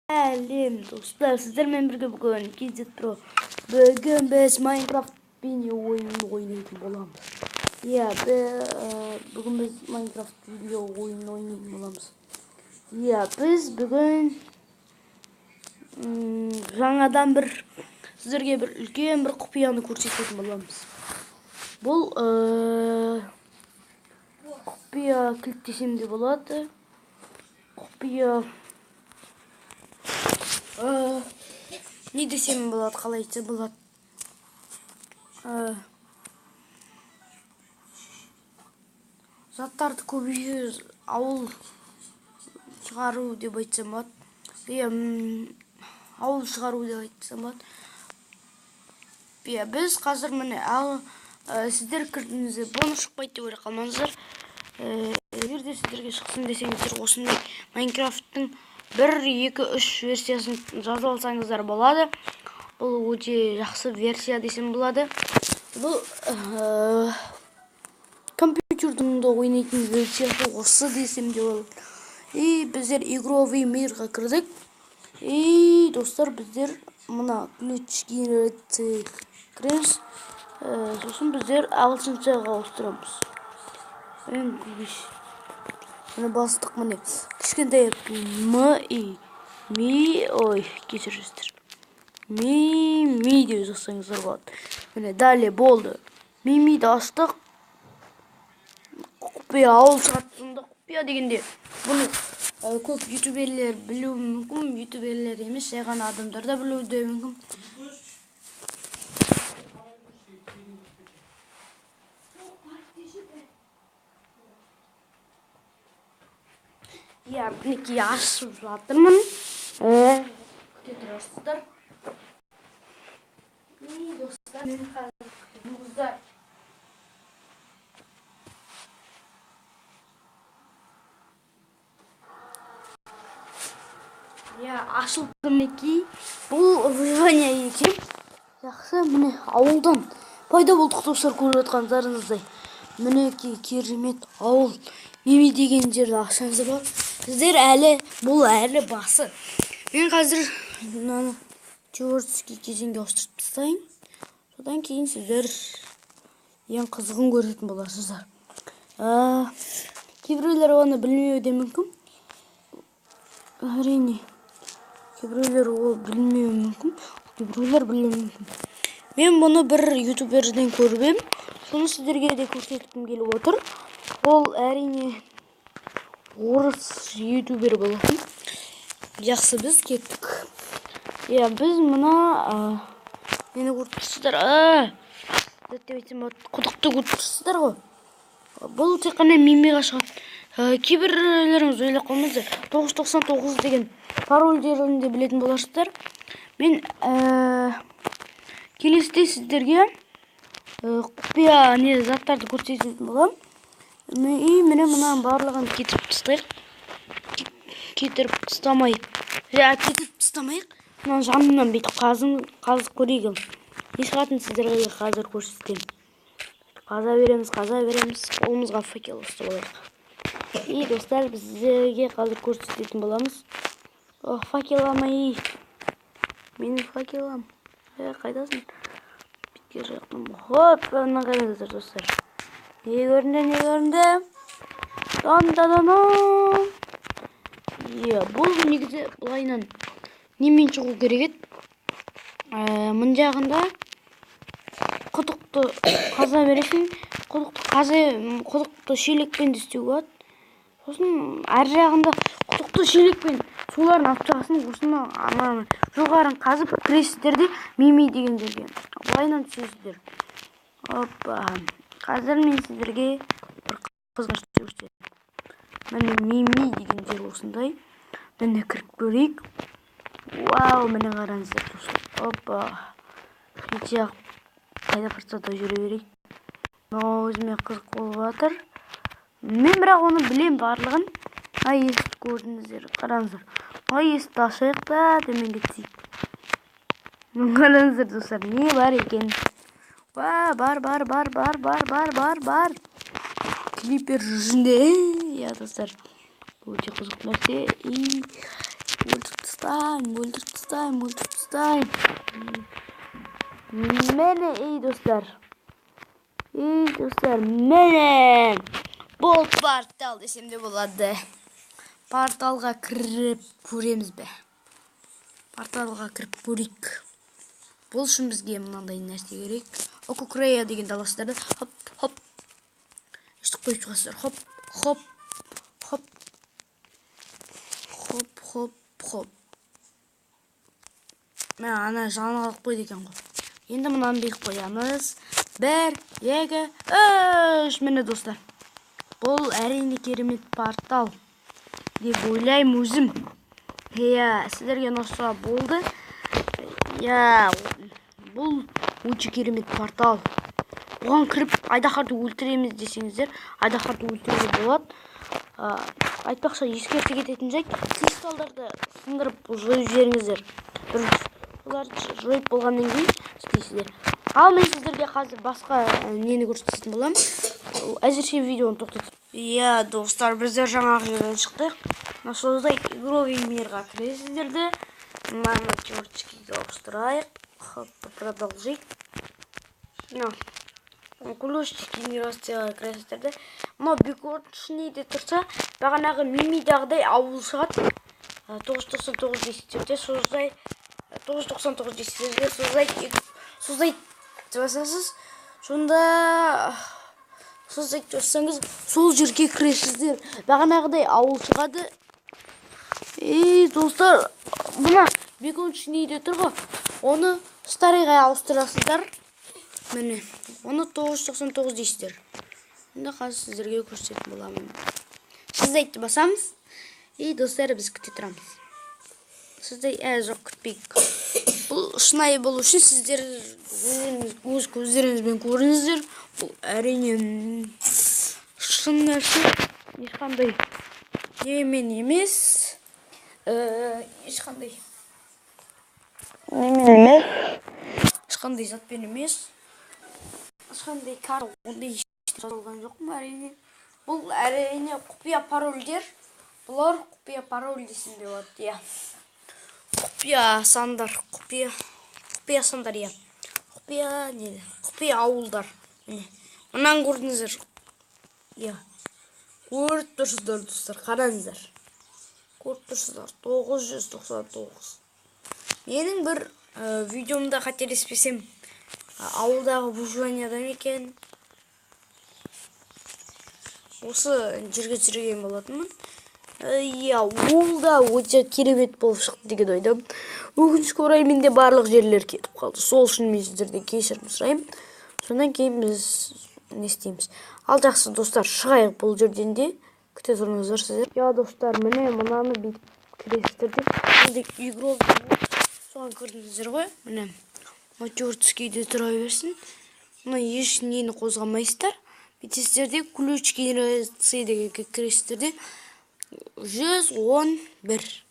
Сәлем достар, сіздермен бірге бүгін KZ Pro. Бүгін біз Minecraft видео ойынын ойнайтын боламыз. Бүгін біз Minecraft видео ойынын ойнайтын боламыз. Біз бүгін жаңадан сіздерге үлкен бір құпияны көрсететін боламыз. Бұл құпия кликтесем де болады. Құпия не десем болады, қалай айтса болады. Заттарды көбею, ауыл шығару деп айтсам болады. Ауыл шығару деп айтсам болады. Біз қазір міне сіздер кірдіңіздер, бонус шықпайды деп ойлап қалмаңыздар. Егер де сіздерге шықсын десеңіздер, осындай Майнкрафттың 1, 2, 3 версиясын жазып алсаңыздар болады. Бұл өте жақсы версия десем болады. Бұл компьютердің да ойнайтын версиясы осы десем де болады. Біздер игровый мирға кірдік. Достар, біздер мына ключ генерация кіреміз. Сосын біздер ағылшыншаға ауыстырамыз. Міне бастық, міне кішкентай кешіріңіздер. Ми деп жазсаңыздар болады. Міне дәле болды. Миді аштық. Құпия ауыл шығатысында құпия дегенде бұны көп ютуберлер білуі мүмкін, ютуберлер емес, жай ғана адамдар да білуі де мүмкін. Мінекей ашып жатырмын. Күте тұрасыздар. Достар, мен қазір мұздар. Ашылды мінекей. Бұл выживание екен. Жақсы, міне ауылдан пайда болдық достар, көріп жатқандарыңыздай. Мінекей керемет ауыл. Меми деген жерде ақшаңыздар бар. Сіздер бұл әлі басы. Мен қазір мынаны теоретический кезеңге ауыстырып тастайын. Содан кейін сіздер ең қызығын көретін боласыздар. Кейбіреулер оны білмеуі де мүмкін. Әрине, кейбіреулер ол білмеуі мүмкін, кейбіреулер білуі мүмкін. Мен бұны бір ютуберден көріп едім. Соны сіздерге де көрсеткім келіп отыр. Ол әрине орыс ютубер болатын. Жақсы, біз кеттік. Біз мұна мені көріп тұрсыздар. Құдықты көріп тұрсыздар ғой. Бұл тек қана мемеға шығады. Кейбірлеріңіз ойлап қалмаңыздар. 999 деген парольдерін де білетін боларсыздар. Мен келесіде сіздерге құпия заттарды көрсететін боламын. Міне мұнан барлығын кетіріп тастайық. Кетіріп тастамайық. Мұнан жанынан бүйтіп қазып көрейік. Не шығатын сіздерге қазір көрсетем. Қаза береміз. Қолымызға факел ұстап алайық. Достар, бізге қазір көрсететін боламыз. Факелам. Менің факелам. Қайдасың? Бітке жақтым. Мына қараңыздар достар. Не көрінді? Дан-дан-дан-дан. Бұл негізі бұлайынан немен шығу керек еді. Мұн жағында құдықты қаза бересің. Құдықты шелекпен де істеу болады. Сосын әр жағында құдықты шелекпен суларын алып шығасың. Осыны жоғарын қазып кіресіздерде меми деген жерге. Бұлайынан түсесіздер. Қазір мен сіздерге бір қызғаш көрсетемін. Міне меми деген жер осындай. Міне кіріп көрейік. Міне қараңыздар достар. Кенше қайда барса да жүре берейік. Өзіме қызық болып жатыр. Мен бірақ оны білем барлығын. Есті көрдіңіздер. Қараңыздар. Есті ашайық та төмен кетсейік. Қараңыздар достар, не бар екен? Бар. Клипер жүзінде. Достар, өте қызық нәрсе. тастайын. Міне, ей достар, міне. Бұл портал десем де болады. Порталға кіріп көреміз бе? Порталға кіріп көрейік. Бұл үшін бізге мынандай нәрсе керек. Окукрея деген даластарды хоп. Ештік қойып шығасыздар. Хоп. Мен ана жаңалық қойды екен ғой. Енді мұнан бек қоямыз. 1, 2, 3. Міне достар. Бұл әрине керемет портал деп ойлаймын өзім. Сіздерге ұнаса болды. Бұл өте керемет портал. Бұған кіріп айдаһарды өлтіреміз десеңіздер, айдаһарды өлтіруге болады. Айтпақшы ескерте кететін жайт, кристалдарды сындырып жойып жіберіңіздер. Оларды жойып болғаннан кейін істейсіздер. Ал мен сіздерге қазір басқа нені көрсететін боламын. Әзірше видеоны тоқтатып. Достар, біздер жаңағы жерден шықтық. Насоздай игровый мирға кіресіздерді. Моторчикіге ауыстырайық. Продолжить. Ключик генерацияға кіресіздерді. Мұна бекоршнейде тұрса, бағанағы мимидағыдай ауыл шығады. 999 десектерде создай 999 десектерде создай басасыз. Сонда создай тұрсаңыз сол жерге кіресіздер. Бағанағыдай ауыл шығады. Достар, мұна бекоршнейде тұрға, оны старыйға ауыстырасыздар. Міне, оны 999 дейсіздер. Енді қазір сіздерге көрсететін боламын. Сіздейді басамыз. Достар, біз күте тұрамыз. Сіздей жоқ күтпейік. Бұл шынайы болу үшін сіздер өз көздеріңізбен көріңіздер. Бұл әрине шын нәрсе, ешқандай немен емес. Ешқандай затпен емес. Ешқандай кар ондай жасалған жоқ ма әрине. Бұл әрине құпия парольдер. Бұлар құпия пароль десем де болады. Құпия сандар, құпия сандар, құпия неді? Құпия ауылдар. Мұнан көрдіңіздер. Көріп тұрсыздар, достар, қараңыздар. Көріп тұрсыздар, 999. Менің бір видеомда қателеспесем, ауылдағы выживаниядан екен. Осы жерге түсірген болатынмын. Ол да өте керемет болып шықты деген ойдам. Өкінішке орай менде барлық жерлер кетіп қалды. Сол үшін мен сіздерден кешірім сұраймын. Сонан кейін біз не істейміз? Ал жақсы достар, шығайық бұл жерден де. Күте тұрыңыздар сіздер. Достар, міне мынаны бүйтіп кіресіздерде. Енді игров соған көрдіңіздер ғой. Міне моторчикіде тұра берсін. Мұны еш нені қозғамайсыздар. Бүйтесіздерде ключ генерацияға кіресіздерде 111.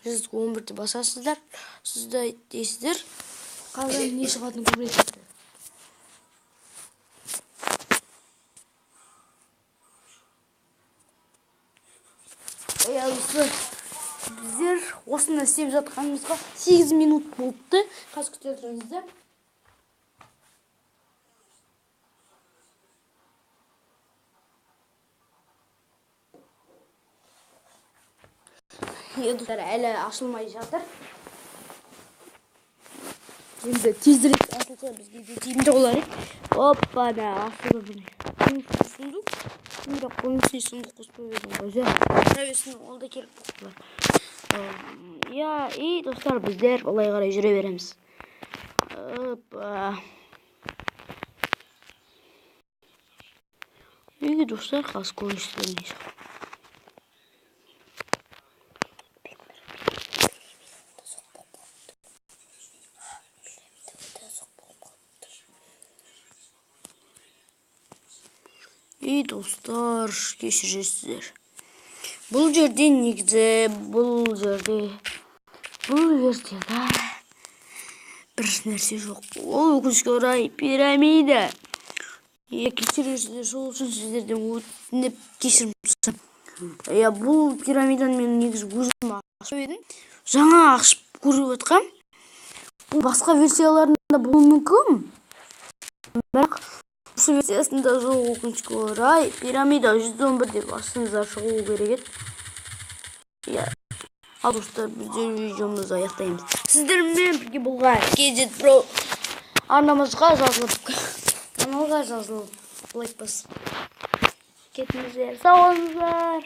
111-ді басасыздар. Сізді дейсіздер. Қазір не шығатын көресіздер. Біздер осыны істеп жатқанымызға 8 минут болыпты. Қазір күте тұрыңыздар. Достар, әлі ашылмай жатыр. Енді тезірек ашылса бізге де тиімді болар. Оппана, ашылып міне. Сұндық. Енді қонысы сұндық қоспай едім ғой. Тәуесін ол да келіп қоспай. Достар, біздер олай қарай жүре береміз. Достар, қаз көріністеріне шығып. Достар, кешіресіздер. Бұл жерде негізі, бұл жерде бір нәрсе жоқ. Ол өкінішке орай пирамида. Кешіресіздер, сол үшін сіздерден өтініп кешірім сұраймын. Бұл пирамиданың мен негізі өзім жаңа ашып көріп жатқам. Бұл басқа версияларында болуы мүмкін. Бірақ осы версиясында жоқ, өкінішке орай. Пирамида 111 деп астыңызда шығуы керек еді. Иә. Ал достар, біздер видеомызды аяқтаймыз. Сіздермен бірге болған KZ Pro арнамызға жазылып лайк басып кетіңіздер. Сау болыңыздар.